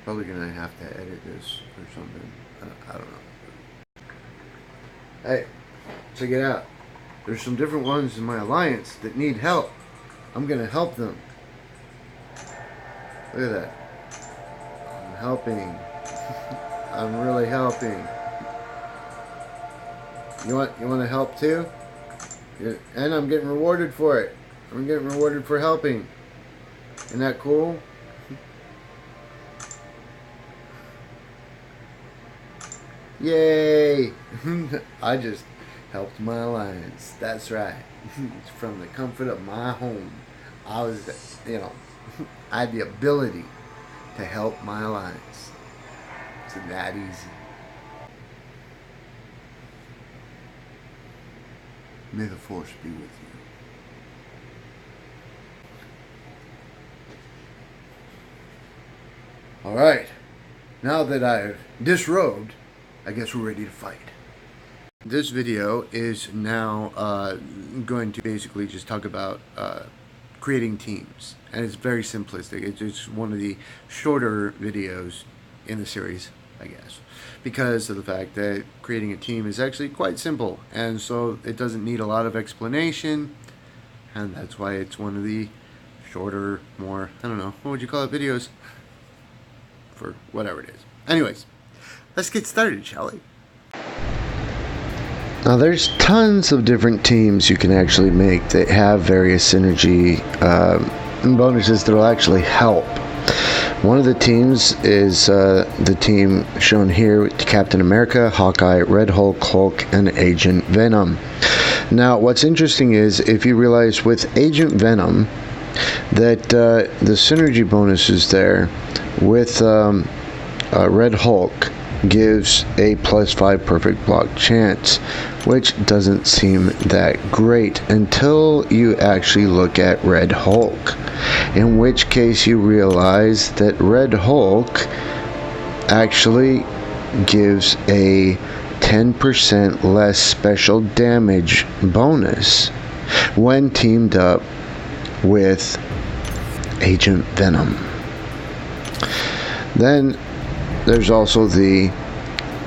Probably gonna have to edit this or something. I don't know. Hey, check it out. There's some different ones in my alliance that need help. I'm gonna help them. Look at that. I'm helping. I'm really helping. You want to help too? Yeah, and I'm getting rewarded for it. I'm getting rewarded for helping. Isn't that cool? Yay! I just helped my alliance. That's right. From the comfort of my home. I was, I had the ability to help my alliance. It's that easy. May the force be with you. Alright. Now that I've disrobed, I guess we're ready to fight. This video is now going to basically just talk about creating teams. And it's very simplistic. It's just one of the shorter videos in the series, I guess, because of the fact that creating a team is actually quite simple, and so it doesn't need a lot of explanation, and that's why it's one of the shorter, more, I don't know, what would you call it, videos? For whatever it is. Anyways, let's get started, shall we? Now there's tons of different teams you can actually make that have various synergy bonuses that will actually help. One of the teams is the team shown here with Captain America, Hawkeye, Red Hulk, Hulk, and Agent Venom. Now what's interesting is if you realize with Agent Venom that the synergy bonuses there with Red Hulk gives a +5 perfect block chance, which doesn't seem that great until you actually look at Red Hulk, in which case you realize that Red Hulk actually gives a 10% less special damage bonus when teamed up with Agent Venom. Then there's also the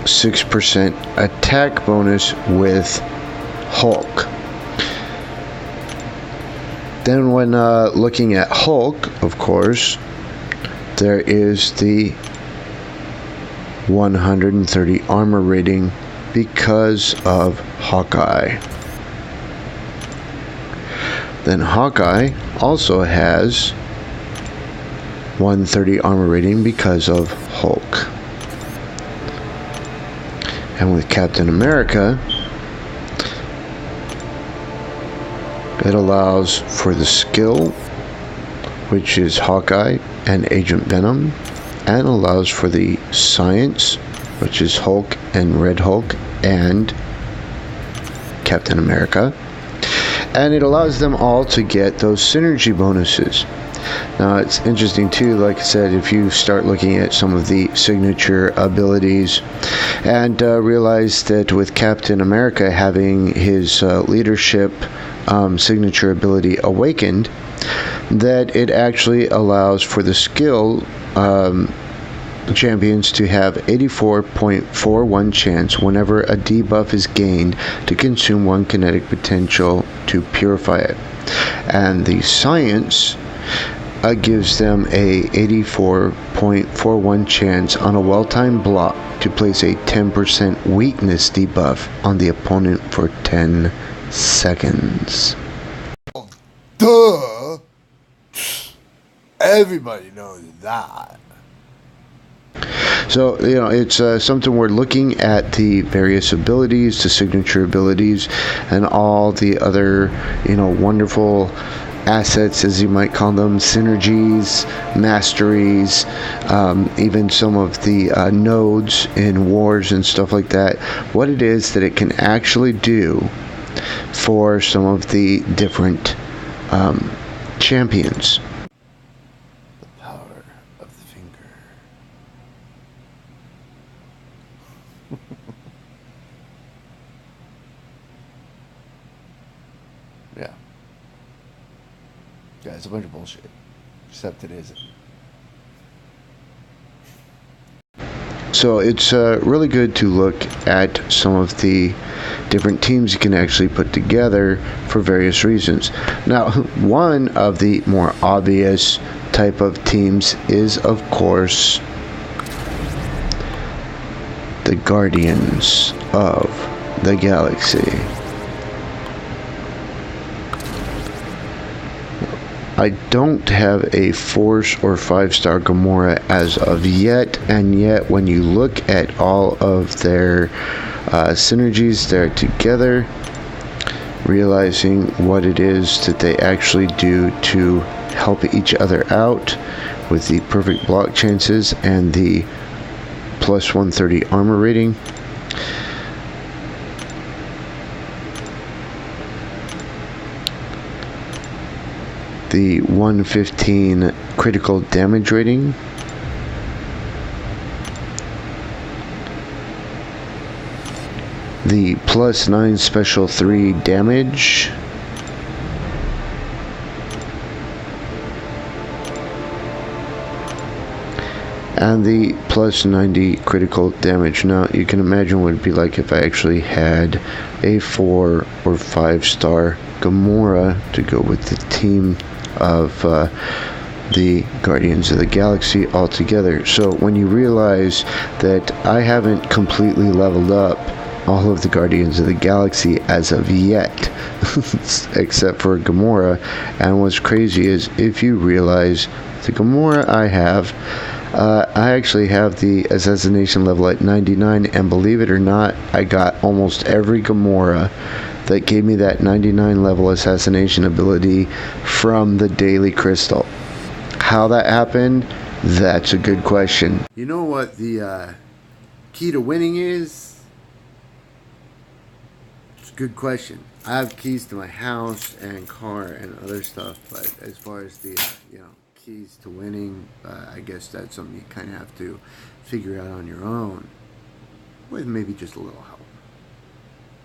6% attack bonus with Hulk. Then when looking at Hulk, of course, there is the 130 armor rating because of Hawkeye. Then Hawkeye also has 130 armor rating because of Hulk. And with Captain America, it allows for the skill, which is Hawkeye and Agent Venom, and allows for the science, which is Hulk and Red Hulk and Captain America. And it allows them all to get those synergy bonuses. Now it's interesting too, like I said, if you start looking at some of the signature abilities and realize that with Captain America having his leadership signature ability awakened, that it actually allows for the skill champions to have 84.41 chance whenever a debuff is gained to consume one kinetic potential to purify it. And the science gives them a 84.41 chance on a well-timed block to place a 10% weakness debuff on the opponent for 10 seconds. Duh! Everybody knows that. So, it's something we're looking at the various abilities, the signature abilities, and all the other, wonderful assets, as you might call them, synergies, masteries, even some of the nodes in wars and stuff like that, what it is that it can actually do for some of the different champions. The power of the finger. Yeah. Yeah, it's a bunch of bullshit. Except it isn't. So it's really good to look at some of the different teams you can actually put together for various reasons. Now, one of the more obvious type of teams is, of course, the Guardians of the Galaxy. I don't have a 4 or 5-star Gamora as of yet, and yet when you look at all of their synergies there together, realizing what it is that they actually do to help each other out with the perfect block chances and the plus 130 armor rating. The 115 critical damage rating. The plus 9 special 3 damage. And the plus 90 critical damage. Now you can imagine what it'd be like if I actually had a 4 or 5-star Gamora to go with the team of the Guardians of the Galaxy altogether. So when you realize that I haven't completely leveled up all of the Guardians of the Galaxy as of yet, except for Gamora, and what's crazy is if you realize the Gamora I have, I actually have the assassination level at 99, and believe it or not, I got almost every Gamora that gave me that 99 level assassination ability from the Daily Crystal. How that happened, that's a good question. You know what the key to winning is? It's a good question. I have keys to my house and car and other stuff, but as far as the keys to winning, I guess that's something you kind of have to figure out on your own, with maybe just a little help.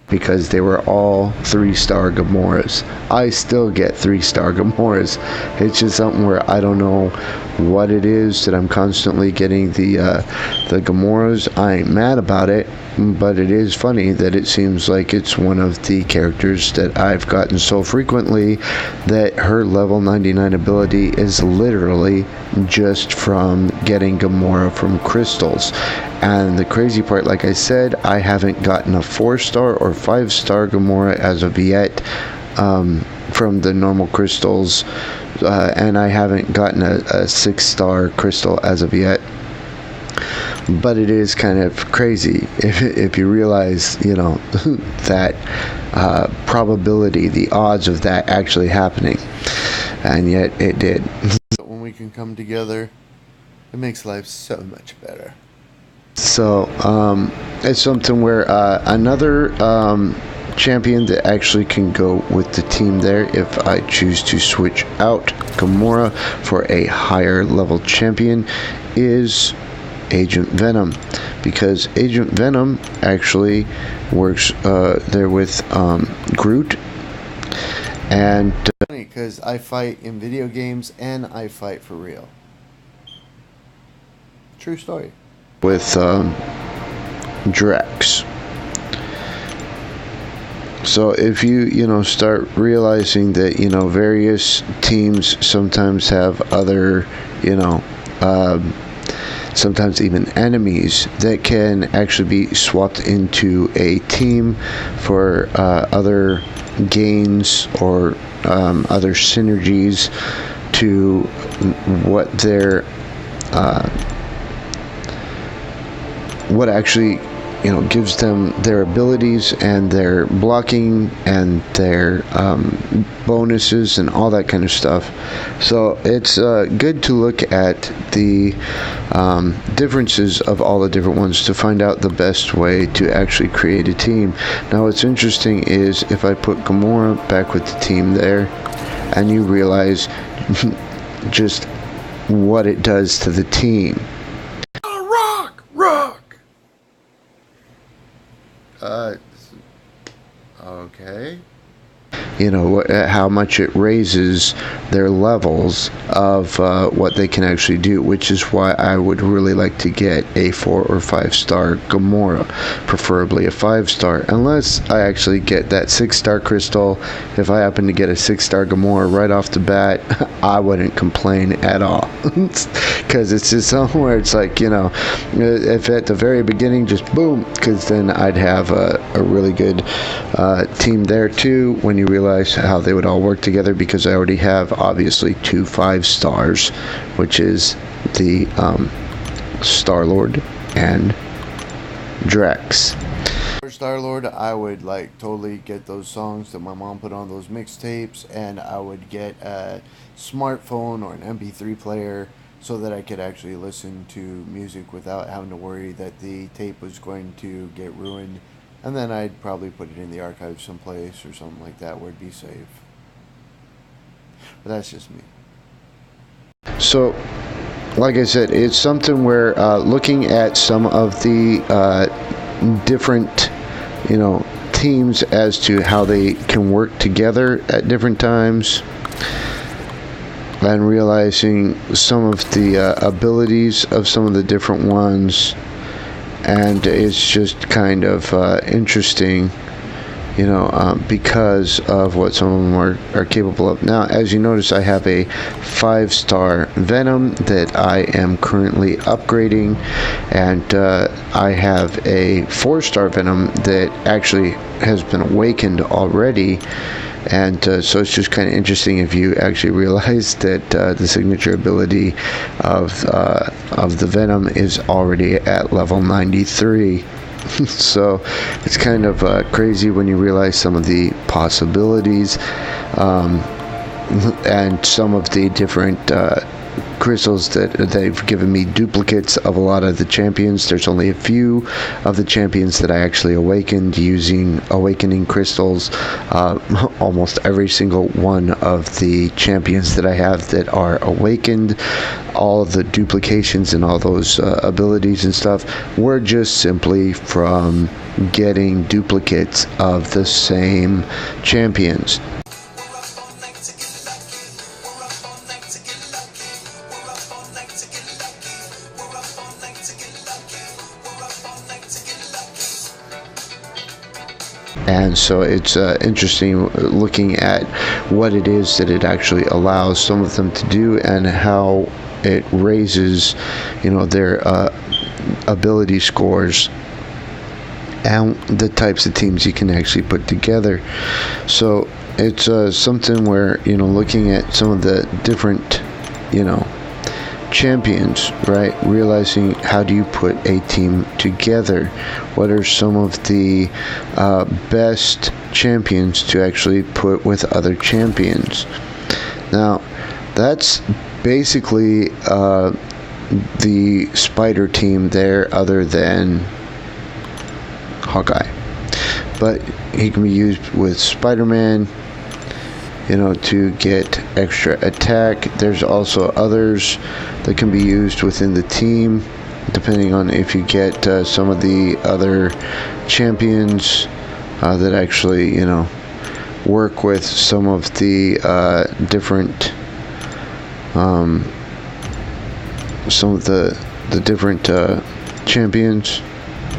Because they were all 3-star Gamoras. I still get 3-star Gamoras. It's just something where I don't know what it is that I'm constantly getting the Gamoras. I ain't mad about it, but it is funny that it seems like it's one of the characters that I've gotten so frequently that her level 99 ability is literally just from getting Gamora from crystals. And the crazy part, like I said, I haven't gotten a 4-star or 5-star Gamora as of yet from the normal crystals, and I haven't gotten a 6-star crystal as of yet. But it is kind of crazy if you realize, that probability, the odds of that actually happening, and yet it did. When we can come together, it makes life so much better. So it's something where another champion that actually can go with the team there, if I choose to switch out Gamora for a higher level champion, is Agent Venom, because Agent Venom actually works there with Groot. And funny because I fight in video games and I fight for real. True story. With Drax. So if you start realizing that various teams sometimes have other sometimes even enemies that can actually be swapped into a team for other gains or other synergies to what their what actually gives them their abilities and their blocking and their bonuses and all that kind of stuff. So it's good to look at the differences of all the different ones to find out the best way to actually create a team. Now what's interesting is if I put Gamora back with the team there and you realize just what it does to the team. Okay. how much it raises their levels of what they can actually do, which is why I would really like to get a 4 or 5 star Gamora, preferably a 5-star, unless I actually get that 6-star crystal. If I happen to get a 6-star Gamora right off the bat, I wouldn't complain at all, because it's just somewhere it's like, if at the very beginning just boom, because then I'd have a really good team there too, when you realize how they would all work together, because I already have obviously 2 5-stars, which is the Star-Lord and Drax. For Star-Lord, I would totally get those songs that my mom put on those mixtapes, and I would get a smartphone or an MP3 player so that I could actually listen to music without having to worry that the tape was going to get ruined. And then I'd probably put it in the archive someplace or something like that where it'd be safe. But that's just me. So, like I said, it's something where looking at some of the different, teams as to how they can work together at different times, and realizing some of the abilities of some of the different ones, and it's just kind of interesting, because of what some of them are capable of. Now, as you notice, I have a 5-star Venom that I am currently upgrading, and I have a 4-star Venom that actually has been awakened already. And so it's just kind of interesting if you actually realize that the signature ability of the Venom is already at level 93. So it's kind of crazy when you realize some of the possibilities and some of the different crystals that they've given me duplicates of a lot of the champions. There's only a few of the champions that I actually awakened using awakening crystals. Almost every single one of the champions that I have that are awakened, all of the duplications and all those abilities and stuff were just simply from getting duplicates of the same champions. And so it's interesting looking at what it is that it actually allows some of them to do, and how it raises, their ability scores, and the types of teams you can actually put together. So it's something where, looking at some of the different, champions, right? Realizing how do you put a team together? What are some of the best champions to actually put with other champions? Now, that's basically the Spider team there, other than Hawkeye. But he can be used with Spider-Man, to get extra attack. There's also others that can be used within the team, depending on if you get some of the other champions that actually, work with some of the different, different champions,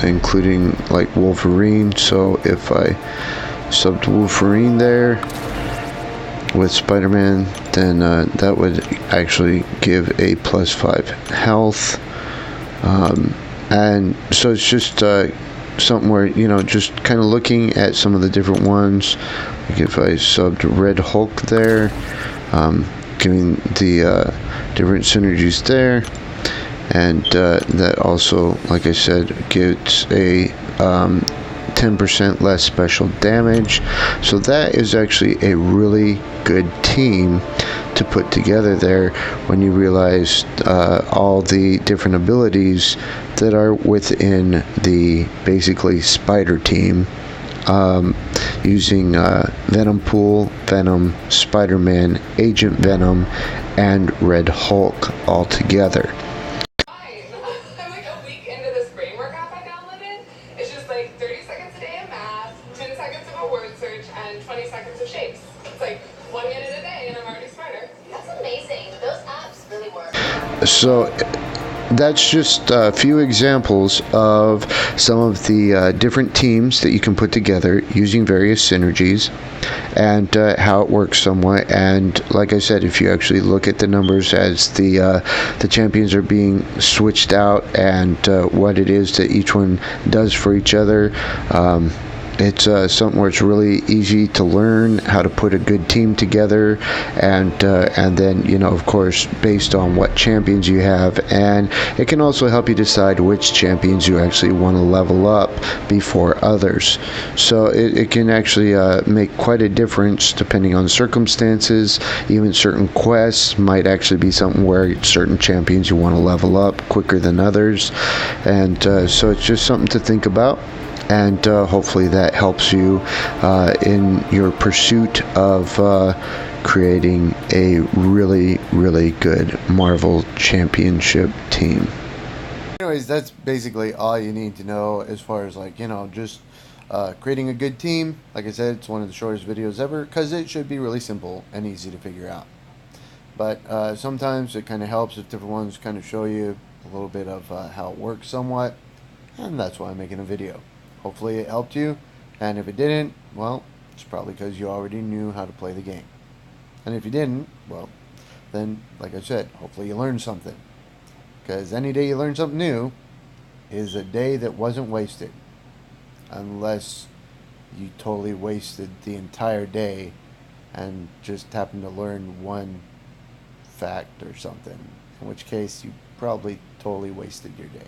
including like Wolverine. So if I subbed Wolverine there with Spider-Man, then that would actually give a +5 health, and so it's just something where, just kind of looking at some of the different ones. Like if I subbed Red Hulk there, giving the different synergies there, and that also, like I said, gets a 10% less special damage. So that is actually a really good team to put together there, when you realize all the different abilities that are within the basically Spider team, using Venom Pool, Venom, Spider-Man, Agent Venom, and Red Hulk all together. I'm like a week into this brain workout I downloaded. It's just like 30 seconds a day of math, 10 seconds of a word search, and 20 seconds of shapes. It's like 1 minute a day, and I'm already smarter. That's amazing. Those apps really work. So that's just a few examples of some of the different teams that you can put together using various synergies and how it works somewhat. And like I said, if you actually look at the numbers as the champions are being switched out and what it is that each one does for each other, it's something where it's really easy to learn how to put a good team together, and then, you know, of course, based on what champions you have, and it can also help you decide which champions you actually want to level up before others. So it can actually make quite a difference depending on circumstances. Even certain quests might actually be something where certain champions you want to level up quicker than others, and so it's just something to think about. And hopefully that helps you in your pursuit of creating a really, really good Marvel Championship team. Anyways, that's basically all you need to know as far as, like, you know, just creating a good team. Like I said, it's one of the shortest videos ever because it should be really simple and easy to figure out. But sometimes it kind of helps if different ones kind of show you a little bit of how it works somewhat, and that's why I'm making a video. Hopefully it helped you, and if it didn't, well, it's probably because you already knew how to play the game. And if you didn't, well, then, like I said, hopefully you learned something. Because any day you learn something new is a day that wasn't wasted. Unless you totally wasted the entire day and just happened to learn one fact or something. In which case, you probably totally wasted your day.